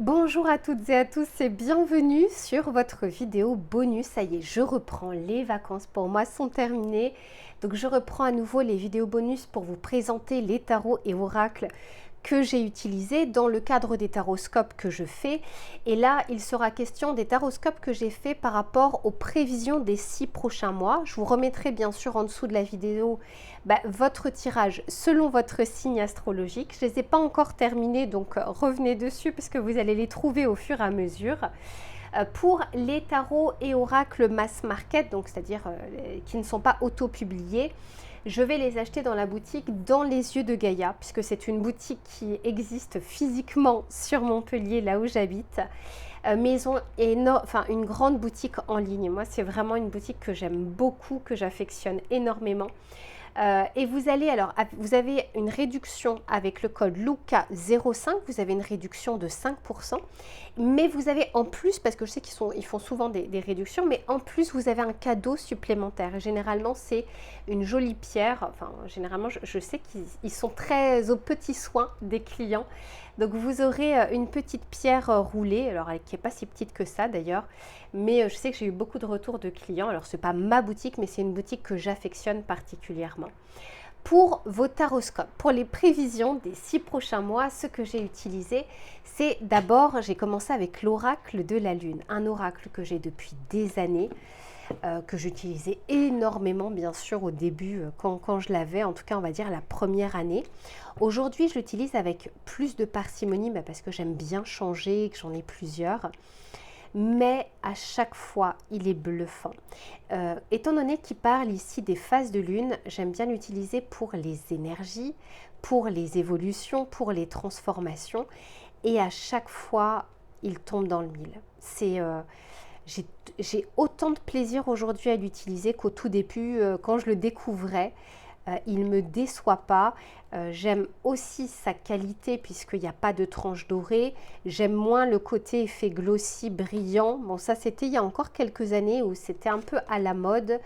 Bonjour à toutes et à tous et bienvenue sur votre vidéo bonus. Ça y est, je reprends, les vacances pour moi sont terminées. Donc je reprends à nouveau les vidéos bonus pour vous présenter les tarots et oracles que j'ai utilisés dans le cadre des taroscopes que je fais. Et là, il sera question des taroscopes que j'ai fait par rapport aux prévisions des 6 prochains mois. Je vous remettrai bien sûr en dessous de la vidéo votre tirage selon votre signe astrologique. Je ne les ai pas encore terminés, donc revenez dessus parce que vous allez les trouver au fur et à mesure. Pour les tarots et oracles mass market, donc c'est-à-dire qui ne sont pas auto-publiés, je vais les acheter dans la boutique Dans les yeux de Gaïa, puisque c'est une boutique qui existe physiquement sur Montpellier, là où j'habite. Mais ils ont une grande boutique en ligne. Moi, c'est vraiment une boutique que j'aime beaucoup, que j'affectionne énormément. Et vous avez une réduction avec le code LUCA05, vous avez une réduction de 5%, mais vous avez en plus, parce que je sais qu'ils font souvent des réductions, mais en plus vous avez un cadeau supplémentaire. Et généralement c'est une jolie pierre, enfin généralement je sais qu'ils sont très aux petits soins des clients. Donc vous aurez une petite pierre roulée, alors qui n'est pas si petite que ça d'ailleurs, mais je sais que j'ai eu beaucoup de retours de clients. Alors ce n'est pas ma boutique, mais c'est une boutique que j'affectionne particulièrement. Pour vos taroscopes, pour les prévisions des 6 prochains mois, ce que j'ai utilisé, c'est d'abord, j'ai commencé avec l'oracle de la Lune, un oracle que j'ai depuis des années, que j'utilisais énormément bien sûr au début quand je l'avais, en tout cas on va dire la première année. Aujourd'hui je l'utilise avec plus de parcimonie parce que j'aime bien changer, que j'en ai plusieurs. Mais à chaque fois, il est bluffant. Étant donné qu'il parle ici des phases de lune, j'aime bien l'utiliser pour les énergies, pour les évolutions, pour les transformations. Et à chaque fois, il tombe dans le mille. J'ai autant de plaisir aujourd'hui à l'utiliser qu'au tout début, quand je le découvrais. Il ne me déçoit pas. J'aime aussi sa qualité puisqu'il n'y a pas de tranche dorée. J'aime moins le côté effet glossy, brillant. Bon, ça c'était il y a encore quelques années où c'était un peu à la mode.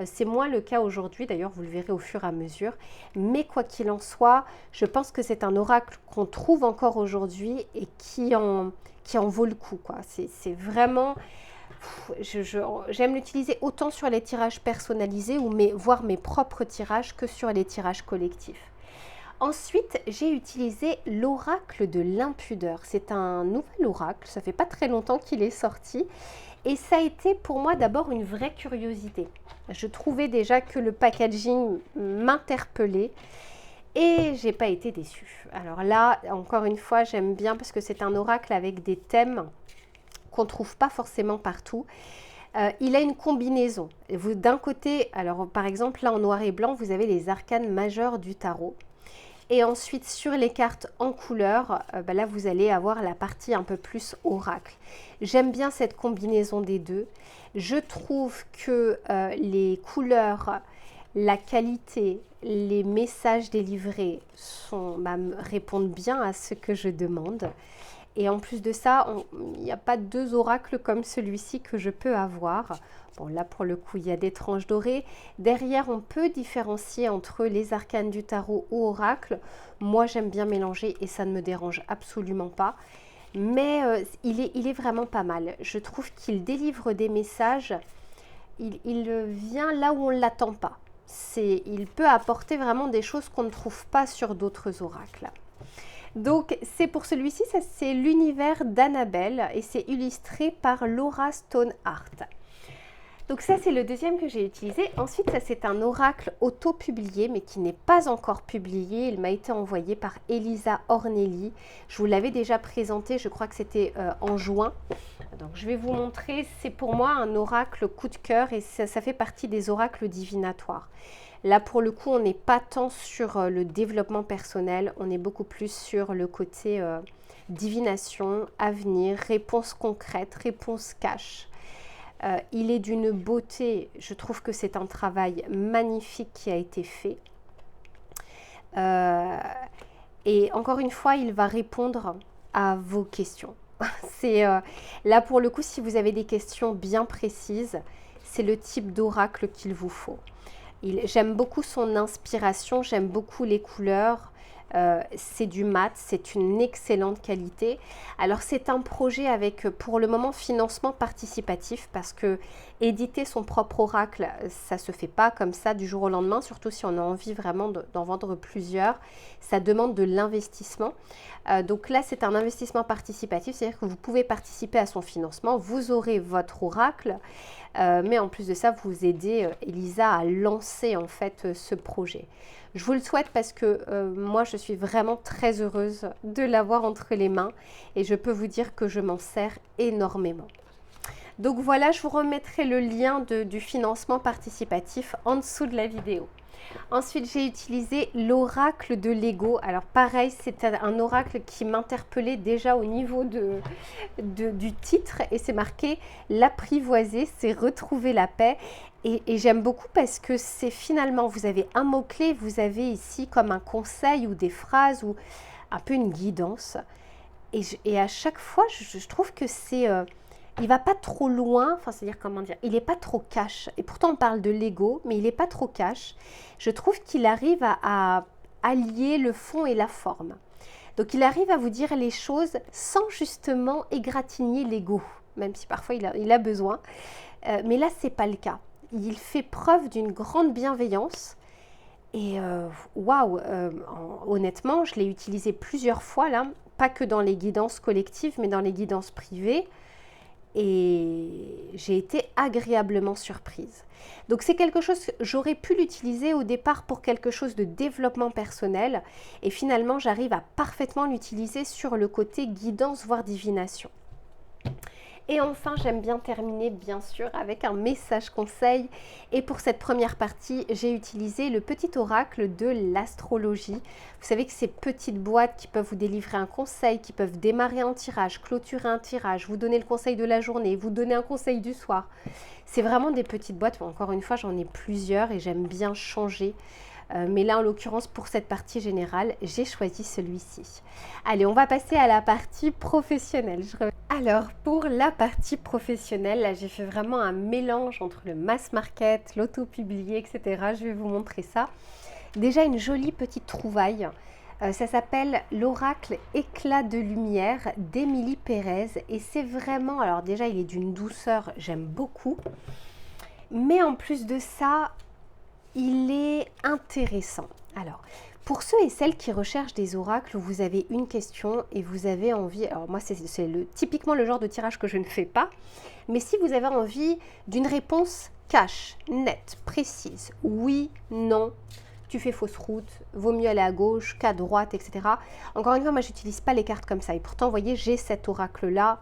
C'est moins le cas aujourd'hui, d'ailleurs vous le verrez au fur et à mesure. Mais quoi qu'il en soit, je pense que c'est un oracle qu'on trouve encore aujourd'hui et qui en vaut le coup, quoi. C'est vraiment... J'aime l'utiliser autant sur les tirages personnalisés ou voire mes propres tirages que sur les tirages collectifs. Ensuite, j'ai utilisé l'oracle de l'impudeur. C'est un nouvel oracle, ça fait pas très longtemps qu'il est sorti. Et ça a été pour moi d'abord une vraie curiosité. Je trouvais déjà que le packaging m'interpellait et j'ai pas été déçue. Alors là, encore une fois, j'aime bien parce que c'est un oracle avec des thèmes qu'on ne trouve pas forcément partout. Il a une combinaison. D'un côté, alors par exemple là en noir et blanc, vous avez les arcanes majeurs du tarot. Et ensuite sur les cartes en couleur, là vous allez avoir la partie un peu plus oracle. J'aime bien cette combinaison des deux. Je trouve que les couleurs, la qualité, les messages délivrés répondent bien à ce que je demande. Et en plus de ça, il n'y a pas deux oracles comme celui-ci que je peux avoir. Bon, là pour le coup, il y a des tranches dorées. Derrière, on peut différencier entre les arcanes du tarot ou oracle. Moi, j'aime bien mélanger et ça ne me dérange absolument pas. Mais il est vraiment pas mal. Je trouve qu'il délivre des messages. Il vient là où on ne l'attend pas. Il peut apporter vraiment des choses qu'on ne trouve pas sur d'autres oracles. Donc c'est pour celui-ci, c'est l'univers d'Annabelle et c'est illustré par Laura Stoneheart. Donc ça c'est le deuxième que j'ai utilisé. Ensuite ça c'est un oracle auto-publié mais qui n'est pas encore publié. Il m'a été envoyé par Elisa Ornelli. Je vous l'avais déjà présenté, je crois que c'était en juin. Donc je vais vous montrer, c'est pour moi un oracle coup de cœur et ça fait partie des oracles divinatoires. Là, pour le coup, on n'est pas tant sur le développement personnel, on est beaucoup plus sur le côté divination, avenir, réponse concrète, réponse cash. Il est d'une beauté, je trouve que c'est un travail magnifique qui a été fait. Et encore une fois, il va répondre à vos questions. Là, pour le coup, si vous avez des questions bien précises, c'est le type d'oracle qu'il vous faut. J'aime beaucoup son inspiration, j'aime beaucoup les couleurs, c'est du mat, c'est une excellente qualité. Alors c'est un projet avec pour le moment financement participatif parce que éditer son propre oracle, ça se fait pas comme ça du jour au lendemain, surtout si on a envie vraiment d'en vendre plusieurs. Ça demande de l'investissement. Donc là c'est un investissement participatif, c'est-à-dire que vous pouvez participer à son financement, vous aurez votre oracle, mais en plus de ça vous aidez Elisa à lancer en fait ce projet. Je vous le souhaite parce que moi, je suis vraiment très heureuse de l'avoir entre les mains et je peux vous dire que je m'en sers énormément. Donc voilà, je vous remettrai le lien du financement participatif en dessous de la vidéo. Ensuite, j'ai utilisé l'oracle de Lego. Alors pareil, c'est un oracle qui m'interpellait déjà au niveau du titre et c'est marqué « L'apprivoiser, c'est retrouver la paix ». Et j'aime beaucoup parce que c'est finalement, vous avez un mot-clé, vous avez ici comme un conseil ou des phrases ou un peu une guidance. Et à chaque fois, je trouve que c'est... il va pas trop loin, enfin c'est-à-dire comment dire, il n'est pas trop cash. Et pourtant on parle de l'ego, mais il n'est pas trop cash. Je trouve qu'il arrive à allier le fond et la forme. Donc il arrive à vous dire les choses sans justement égratigner l'ego, même si parfois il a besoin. Mais là c'est pas le cas. Il fait preuve d'une grande bienveillance. Et waouh, honnêtement, je l'ai utilisé plusieurs fois là, pas que dans les guidances collectives, mais dans les guidances privées. Et j'ai été agréablement surprise. Donc c'est quelque chose que j'aurais pu l'utiliser au départ pour quelque chose de développement personnel et finalement j'arrive à parfaitement l'utiliser sur le côté guidance voire divination. Et enfin, j'aime bien terminer bien sûr avec un message conseil et pour cette première partie, j'ai utilisé le petit oracle de l'astrologie. Vous savez que ces petites boîtes qui peuvent vous délivrer un conseil, qui peuvent démarrer un tirage, clôturer un tirage, vous donner le conseil de la journée, vous donner un conseil du soir. C'est vraiment des petites boîtes, bon, encore une fois j'en ai plusieurs et j'aime bien changer. Mais là, en l'occurrence, pour cette partie générale, j'ai choisi celui-ci. Allez, on va passer à la partie professionnelle. Alors, pour la partie professionnelle, là, j'ai fait vraiment un mélange entre le mass market, l'auto-publié, etc. Je vais vous montrer ça. Déjà, une jolie petite trouvaille. Ça s'appelle l'oracle éclat de lumière d'Émilie Pérez. Et c'est vraiment, alors déjà, il est d'une douceur, j'aime beaucoup. Mais en plus de ça, il est intéressant. Alors, pour ceux et celles qui recherchent des oracles, vous avez une question et vous avez envie, alors moi c'est typiquement le genre de tirage que je ne fais pas, mais si vous avez envie d'une réponse cash, nette, précise, oui, non, tu fais fausse route, vaut mieux aller à gauche qu'à droite, etc. Encore une fois, moi j'utilise pas les cartes comme ça et pourtant, vous voyez, j'ai cet oracle-là,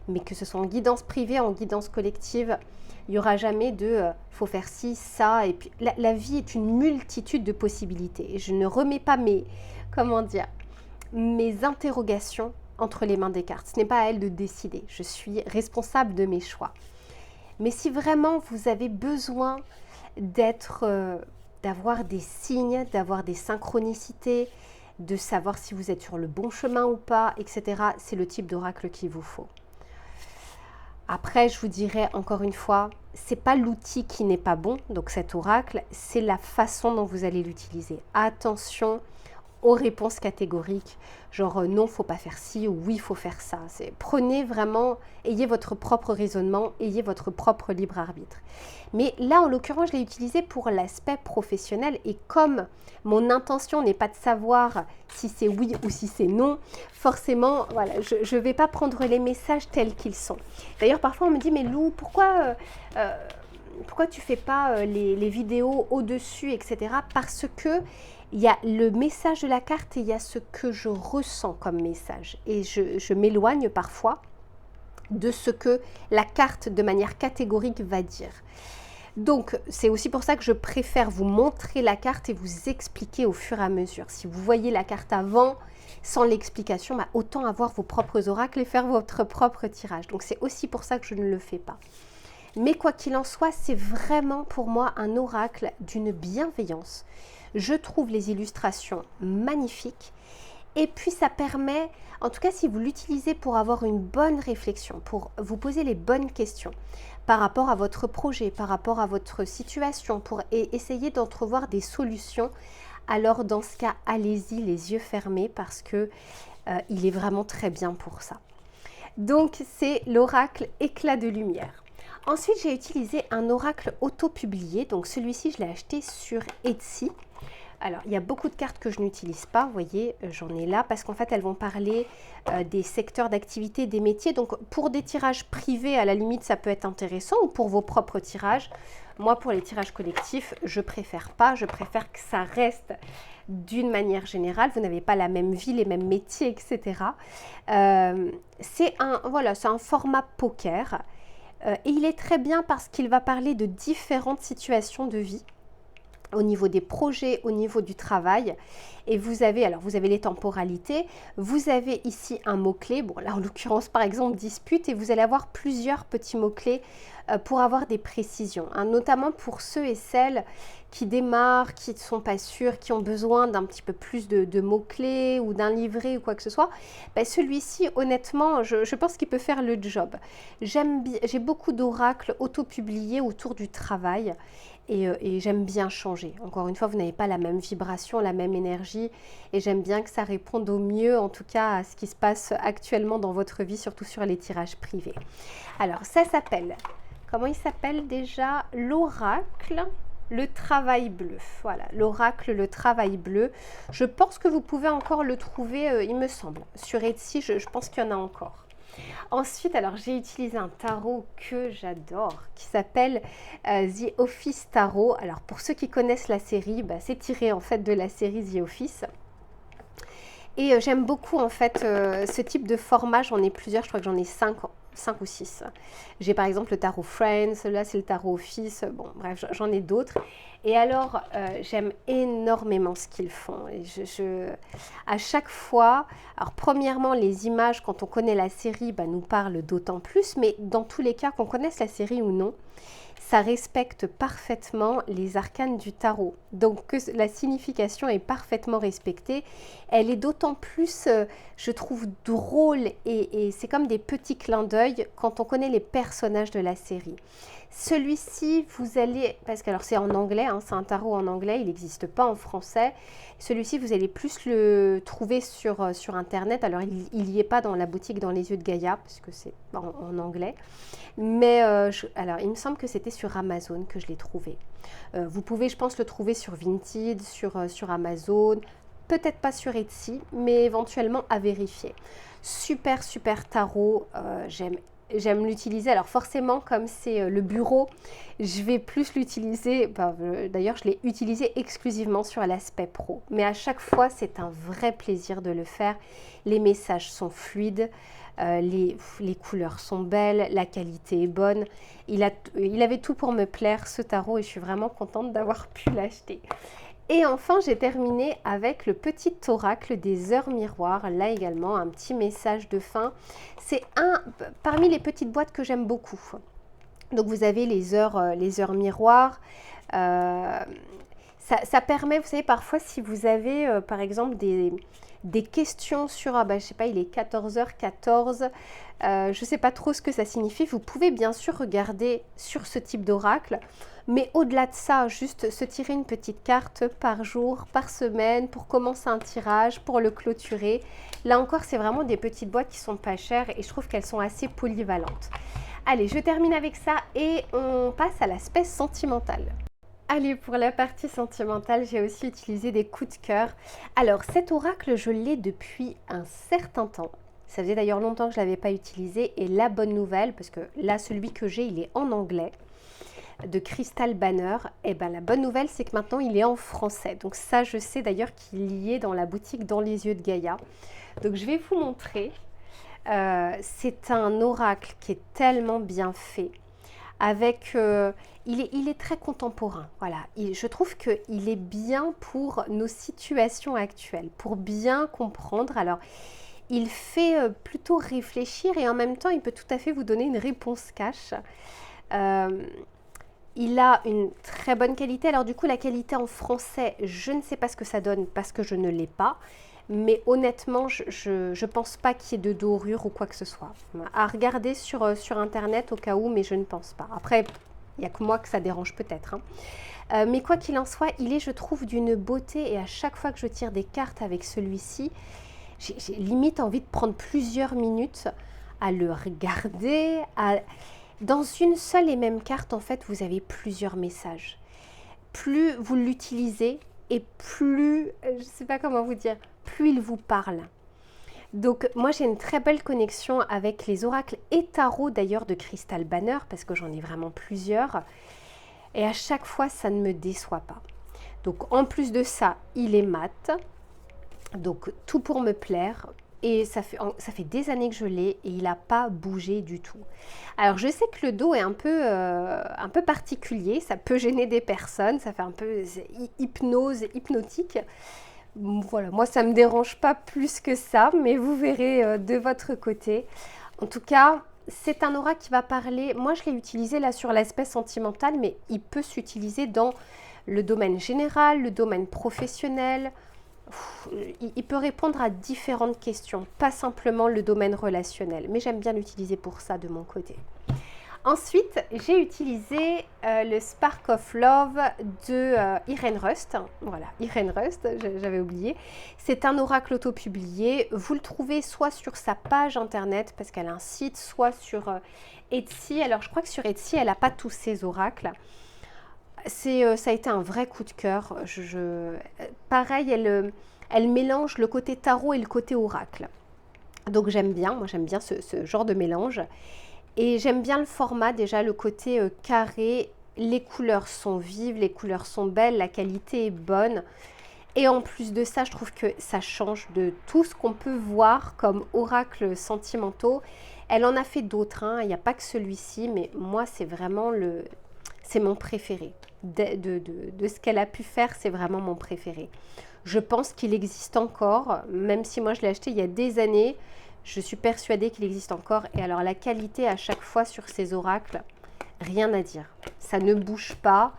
mais que ce soit en guidance privée, en guidance collective, il n'y aura jamais de faut faire ci, ça. Et puis la vie est une multitude de possibilités. Et je ne remets pas mes interrogations entre les mains des cartes. Ce n'est pas à elles de décider. Je suis responsable de mes choix. Mais si vraiment vous avez besoin d'avoir des signes, d'avoir des synchronicités, de savoir si vous êtes sur le bon chemin ou pas, etc., c'est le type d'oracle qu'il vous faut. Après, je vous dirais encore une fois, c'est pas l'outil qui n'est pas bon, donc cet oracle, c'est la façon dont vous allez l'utiliser. Attention aux réponses catégoriques, genre non, faut pas faire ci ou oui, faut faire ça. Prenez vraiment, ayez votre propre raisonnement, ayez votre propre libre arbitre. Mais là, en l'occurrence, je l'ai utilisé pour l'aspect professionnel et comme mon intention n'est pas de savoir si c'est oui ou si c'est non, forcément, voilà, je ne vais pas prendre les messages tels qu'ils sont. D'ailleurs, parfois, on me dit, mais Lou, pourquoi tu fais pas les vidéos au-dessus, etc. Parce que il y a le message de la carte et il y a ce que je ressens comme message. Et je m'éloigne parfois de ce que la carte de manière catégorique va dire. Donc, c'est aussi pour ça que je préfère vous montrer la carte et vous expliquer au fur et à mesure. Si vous voyez la carte avant, sans l'explication, bah, autant avoir vos propres oracles et faire votre propre tirage. Donc, c'est aussi pour ça que je ne le fais pas. Mais quoi qu'il en soit, c'est vraiment pour moi un oracle d'une bienveillance. Je trouve les illustrations magnifiques et puis ça permet, en tout cas si vous l'utilisez pour avoir une bonne réflexion, pour vous poser les bonnes questions par rapport à votre projet, par rapport à votre situation, pour essayer d'entrevoir des solutions alors dans ce cas, allez-y les yeux fermés parce que il est vraiment très bien pour ça. Donc, c'est l'oracle éclat de lumière. Ensuite, j'ai utilisé un oracle auto-publié. Donc, celui-ci, je l'ai acheté sur Etsy. Alors, il y a beaucoup de cartes que je n'utilise pas, vous voyez, j'en ai là, parce qu'en fait, elles vont parler des secteurs d'activité, des métiers. Donc, pour des tirages privés, à la limite, ça peut être intéressant, ou pour vos propres tirages. Moi, pour les tirages collectifs, je préfère pas. Je préfère que ça reste d'une manière générale. Vous n'avez pas la même vie, les mêmes métiers, etc. C'est un format poker. Et il est très bien parce qu'il va parler de différentes situations de vie au niveau des projets, au niveau du travail. Et vous avez les temporalités, vous avez ici un mot-clé, bon là en l'occurrence par exemple dispute, et vous allez avoir plusieurs petits mots-clés pour avoir des précisions, hein, notamment pour ceux et celles qui démarrent, qui ne sont pas sûrs, qui ont besoin d'un petit peu plus de mots-clés ou d'un livret ou quoi que ce soit. Ben, celui-ci, honnêtement, je pense qu'il peut faire le job. J'ai beaucoup d'oracles auto-publiés autour du travail. Et j'aime bien changer. Encore une fois, vous n'avez pas la même vibration, la même énergie, et j'aime bien que ça réponde au mieux, en tout cas, à ce qui se passe actuellement dans votre vie, surtout sur les tirages privés. Alors, ça s'appelle, comment il s'appelle déjà? L'oracle, le travail bleu. Voilà, l'oracle, le travail bleu. Je pense que vous pouvez encore le trouver, il me semble. Sur Etsy, je pense qu'il y en a encore. Ensuite, alors j'ai utilisé un tarot que j'adore qui s'appelle The Office Tarot. Alors pour ceux qui connaissent la série, c'est tiré en fait de la série The Office. Et j'aime beaucoup en fait ce type de format. J'en ai plusieurs, je crois que j'en ai 5 ou 6. J'ai par exemple le tarot Friends, là c'est le tarot Office, bon bref, j'en ai d'autres. Et alors, j'aime énormément ce qu'ils font. Et à chaque fois, alors premièrement, les images, quand on connaît la série, nous parlent d'autant plus, mais dans tous les cas, qu'on connaisse la série ou non, ça respecte parfaitement les arcanes du tarot. Donc, que la signification est parfaitement respectée. Elle est d'autant plus, je trouve, drôle et c'est comme des petits clins d'œil quand on connaît les personnages de la série. Celui-ci, vous allez, parce que alors c'est en anglais, hein, c'est un tarot en anglais, il n'existe pas en français. Celui-ci, vous allez plus le trouver sur Internet. Alors, il n'y est pas dans la boutique Dans les yeux de Gaïa, parce que c'est en anglais. Mais alors, il me semble que c'était sur Amazon que je l'ai trouvé. Vous pouvez, je pense, le trouver sur Vinted, sur Amazon, peut-être pas sur Etsy, mais éventuellement à vérifier. Super, super tarot, j'aime l'utiliser. Alors forcément, comme c'est le bureau, je vais plus l'utiliser. D'ailleurs, je l'ai utilisé exclusivement sur l'aspect pro. Mais à chaque fois, c'est un vrai plaisir de le faire. Les messages sont fluides, les couleurs sont belles, la qualité est bonne. Il avait tout pour me plaire, ce tarot, et je suis vraiment contente d'avoir pu l'acheter. Et enfin, j'ai terminé avec le petit oracle des heures miroirs. Là également, un petit message de fin. C'est parmi les petites boîtes que j'aime beaucoup. Donc, vous avez les heures miroirs. Ça permet, vous savez, parfois, si vous avez, par exemple, des questions sur, je sais pas, il est 14h14, je ne sais pas trop ce que ça signifie. Vous pouvez bien sûr regarder sur ce type d'oracle. Mais au-delà de ça, juste se tirer une petite carte par jour, par semaine, pour commencer un tirage, pour le clôturer. Là encore, c'est vraiment des petites boîtes qui sont pas chères et je trouve qu'elles sont assez polyvalentes. Allez, je termine avec ça et on passe à l'aspect sentimental. Allez, pour la partie sentimentale, j'ai aussi utilisé des coups de cœur. Alors, cet oracle, je l'ai depuis un certain temps. Ça faisait d'ailleurs longtemps que je ne l'avais pas utilisé. Et la bonne nouvelle, parce que là, celui que j'ai, il est en anglais, de Crystal Banner. Et bien, la bonne nouvelle, c'est que maintenant, il est en français. Donc ça, je sais d'ailleurs qu'il y est dans la boutique Dans les yeux de Gaïa. Donc, je vais vous montrer. C'est un oracle qui est tellement bien fait. Avec, il est très contemporain, voilà. Je trouve qu'il est bien pour nos situations actuelles, pour bien comprendre. Alors, il fait plutôt réfléchir et en même temps, il peut tout à fait vous donner une réponse cash. Il a une très bonne qualité. Alors du coup, la qualité en français, je ne sais pas ce que ça donne parce que je ne l'ai pas. Mais honnêtement, je pense pas qu'il y ait de dorure ou quoi que ce soit. À regarder sur Internet au cas où, mais je ne pense pas. Après, Il n'y a que moi que ça dérange peut-être, hein. Mais quoi qu'il en soit, il est, je trouve, d'une beauté. Et à chaque fois que je tire des cartes avec celui-ci, j'ai limite envie de prendre plusieurs minutes à le regarder. Dans une seule et même carte, en fait, vous avez plusieurs messages. Plus vous l'utilisez et plus, je ne sais pas comment vous dire, plus il vous parle. Donc moi j'ai une très belle connexion avec les oracles et tarots d'ailleurs de Crystal Banner parce que j'en ai vraiment plusieurs. Et à chaque fois ça ne me déçoit pas. Donc en plus de ça, il est mat. Donc tout pour me plaire. Et ça fait des années que je l'ai et il n'a pas bougé du tout. Alors je sais que le dos est un peu particulier, ça peut gêner des personnes, ça fait un peu hypnotique. Voilà, moi ça ne me dérange pas plus que ça, mais vous verrez de votre côté. En tout cas, c'est un aura qui va parler, moi je l'ai utilisé là sur l'aspect sentimental, mais il peut s'utiliser dans le domaine général, le domaine professionnel. Il peut répondre à différentes questions, pas simplement le domaine relationnel, mais j'aime bien l'utiliser pour ça de mon côté. Ensuite, j'ai utilisé le Spark of Love de Irene Rust. Voilà, Irene Rust, j'avais oublié. C'est un oracle auto-publié. Vous le trouvez soit sur sa page internet, parce qu'elle a un site, soit sur Etsy. Alors, je crois que sur Etsy, elle n'a pas tous ses oracles. Ça a été un vrai coup de cœur. Pareil, elle mélange le côté tarot et le côté oracle. Donc, j'aime bien. Moi, j'aime bien ce genre de mélange. Et j'aime bien le format, déjà le côté carré, les couleurs sont vives, les couleurs sont belles, la qualité est bonne. Et en plus de ça, je trouve que ça change de tout ce qu'on peut voir comme oracles sentimentaux. Elle en a fait d'autres, hein. Il n'y a pas que celui-ci, mais moi c'est vraiment c'est mon préféré. De ce qu'elle a pu faire, c'est vraiment mon préféré. Je pense qu'il existe encore, même si moi je l'ai acheté il y a des années. Je suis persuadée qu'il existe encore. Et alors la qualité à chaque fois sur ces oracles, rien à dire. Ça ne bouge pas.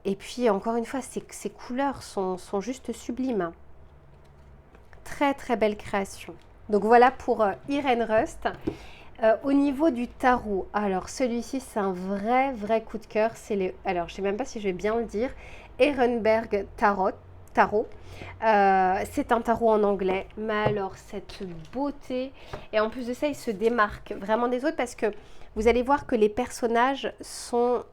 Et puis encore une fois, ces couleurs sont juste sublimes. Très très belle création. Donc voilà pour Irene Rust. Au niveau du tarot, alors celui-ci c'est un vrai coup de cœur. Alors je ne sais même pas si je vais bien le dire. Ehrenberg Tarot. C'est un tarot en anglais, mais alors cette beauté, et en plus de ça il se démarque vraiment des autres parce que vous allez voir que les personnages sont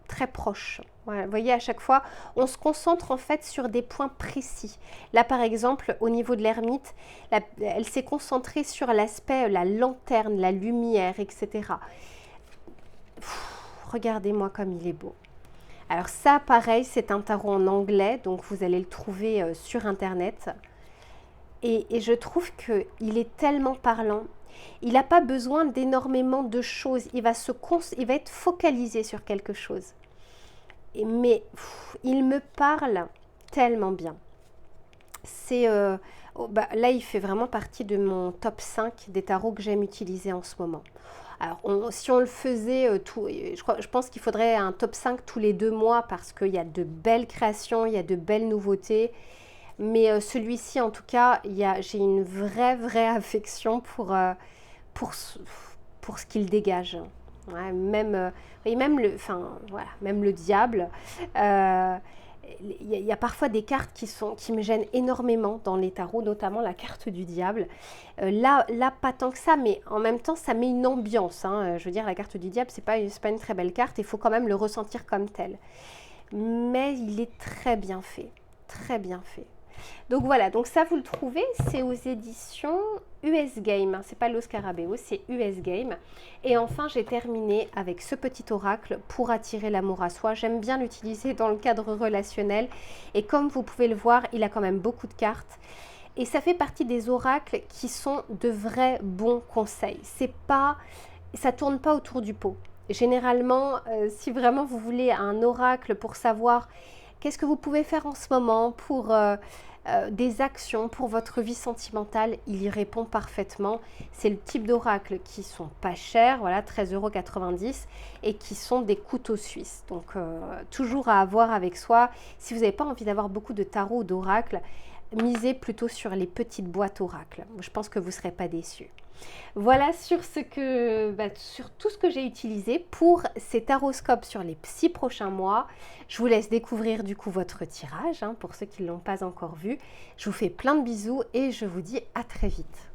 très proches. Voilà, vous voyez, à chaque fois on se concentre en fait sur des points précis. Là par exemple au niveau de l'ermite, elle s'est concentrée sur l'aspect, la lanterne, la lumière, etc. Regardez-moi comme il est beau. Alors ça, pareil, c'est un tarot en anglais, donc vous allez le trouver sur Internet. Et je trouve qu'il est tellement parlant. Il n'a pas besoin d'énormément de choses. Il va être focalisé sur quelque chose. Mais il me parle tellement bien. Là, il fait vraiment partie de mon top 5 des tarots que j'aime utiliser en ce moment. Alors, si on le faisait, je pense qu'il faudrait un top 5 tous les 2 mois parce qu'il y a de belles créations, il y a de belles nouveautés. Mais celui-ci, en tout cas, j'ai une vraie affection pour ce qu'il dégage. Ouais, même le diable. Il y a parfois des cartes qui me gênent énormément dans les tarots, notamment la carte du diable. Là, pas tant que ça, mais en même temps, ça met une ambiance. Hein. Je veux dire, la carte du diable, c'est pas une très belle carte, il faut quand même le ressentir comme tel. Mais il est très bien fait, très bien fait. Donc voilà, donc ça vous le trouvez, c'est aux éditions US Game, c'est pas Los Scarabeo, c'est US Game. Et enfin j'ai terminé avec ce petit oracle pour attirer l'amour à soi. J'aime bien l'utiliser dans le cadre relationnel et comme vous pouvez le voir, il a quand même beaucoup de cartes. Et ça fait partie des oracles qui sont de vrais bons conseils. Ça tourne pas autour du pot. Généralement, si vraiment vous voulez un oracle pour savoir qu'est-ce que vous pouvez faire en ce moment pour des actions pour votre vie sentimentale, il y répond parfaitement. C'est le type d'oracle qui sont pas chers, voilà, 13,90 € et qui sont des couteaux suisses. Donc toujours à avoir avec soi. Si vous n'avez pas envie d'avoir beaucoup de tarot ou d'oracle, misez plutôt sur les petites boîtes oracles. Je pense que vous ne serez pas déçus. Voilà sur tout ce que j'ai utilisé pour cet horoscope sur les 6 prochains mois. Je vous laisse découvrir du coup votre tirage, pour ceux qui ne l'ont pas encore vu. Je vous fais plein de bisous et je vous dis à très vite.